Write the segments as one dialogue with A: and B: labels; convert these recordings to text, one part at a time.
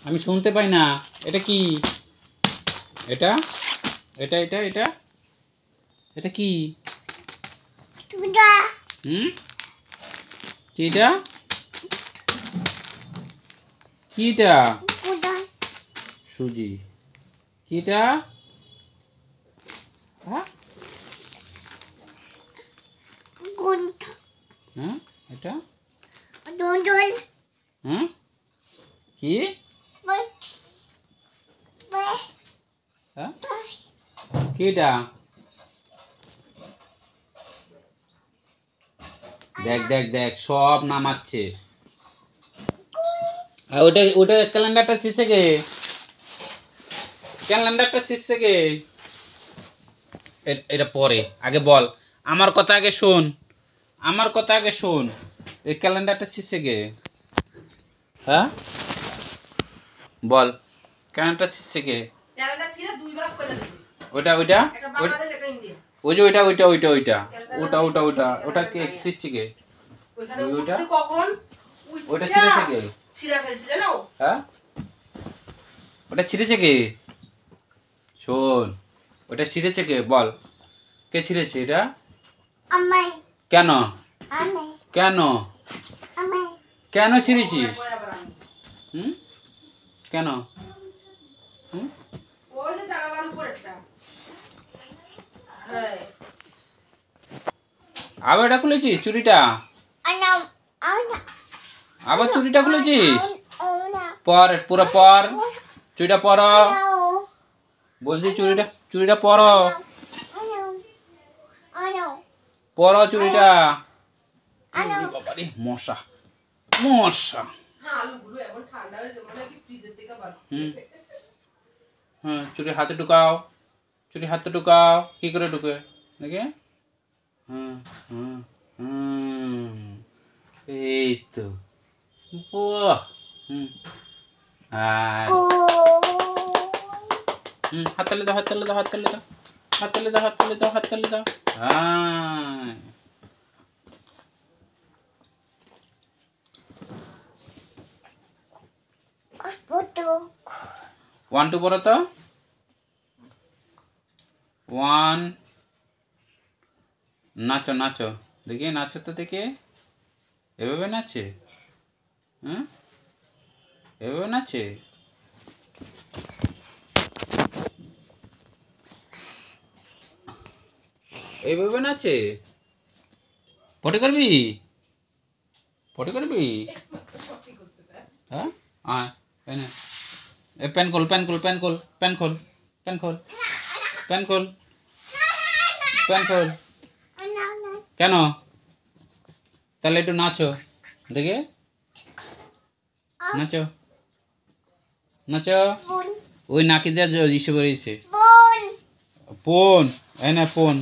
A: আমি শুনতে পাই না। এটা কি? এটা এটা এটা এটা এটা কি? হুম, কি এটা? কি এটা? সুজি। কি এটা? হ্যাঁ, হ্যাঁ, এটা হ্যাঁ, কি? হ্যাঁ, কি এটা? দেখ দেখ দেখ, সব নামাচ্ছে। আর ওটা ওটা ক্যালেন্ডারটা ছিঁড়ছে কে? ক্যালেন্ডারটা ছিঁড়ছে কে? এটা পরে, আগে বল। আমার কথা আগে শোন, আমার কথা আগে শোন। এই ক্যালেন্ডারটা ছিঁড়ছে কে? হ্যাঁ, বল। ক্যালেন্ডারটা ছিঁড়ছে কে? ওইটা ওইটা ওই যে ওইটা ওইটা ওইটা ওইটা ওটা ওটা ওটা ওটা কে ছিঁড়ছে কে? ওইটা ওইটা ছিঁড়েছে কে? হ্যাঁ, ওটা ছিঁড়েছে কে? শোন, ওটা ছিঁড়েছে কে? বল, কে ছিঁড়েছে এটা? কেন? কেন? কেন ছিঁড়েছিস? হুম, কেন? হুম, আবার এটা খুলেছিস চুরিটা? আবার চুরিটা খুলেছিস? পর, পুরো পর, চুরিটা পর। বলছি চুরিটা, চুরিটা পর, পর চুরিটা। বাবারে মশা, মশা। হ্যাঁ, চুরি হাতে ঢুকাও, চুরি হাতে ঢুকাও। কি করে ঢুকে দেখে? হুম হুম হুম, এই তো। বাহ, হুম, হাততালি দাও, হাততালি দাও, হাততালি দাও, হাততালি দাও, হাততালি দাও, হাততালি দাও। হ্যাঁ, 1 2 পড়ো তো। 1, নাচো নাচো দেখি, নাচো তো দেখি। এভাবে নাচে? হ্যাঁ, এভাবে নাচে? এইভাবে নাচে? পটি করবি? পটি করবি? হ্যাঁ, আয় এনে। এ প্যান খোল, প্যান খোল, প্যান খোল, প্যান খোল, প্যান খোল, প্যান খোল, প্যান খোল। কেন? তাহলে একটু নাচো দেখে, নাচো নাচো। ওই নাকি দিয়ে ইসে বেরিয়েছে। ফোন এই না, ফোন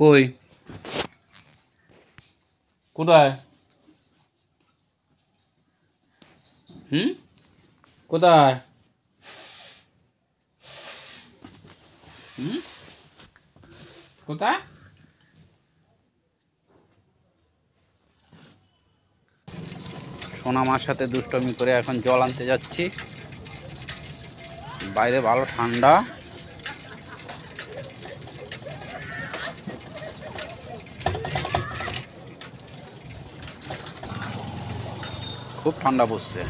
A: কই? কোথায়? হুম, কোথায়? হুম, কোথায়? সোনামার সাথে দুষ্টমি করে এখন জল আনতে যাচ্ছি। বাইরে ভালো ঠান্ডা, খুব ঠান্ডা পড়ছে।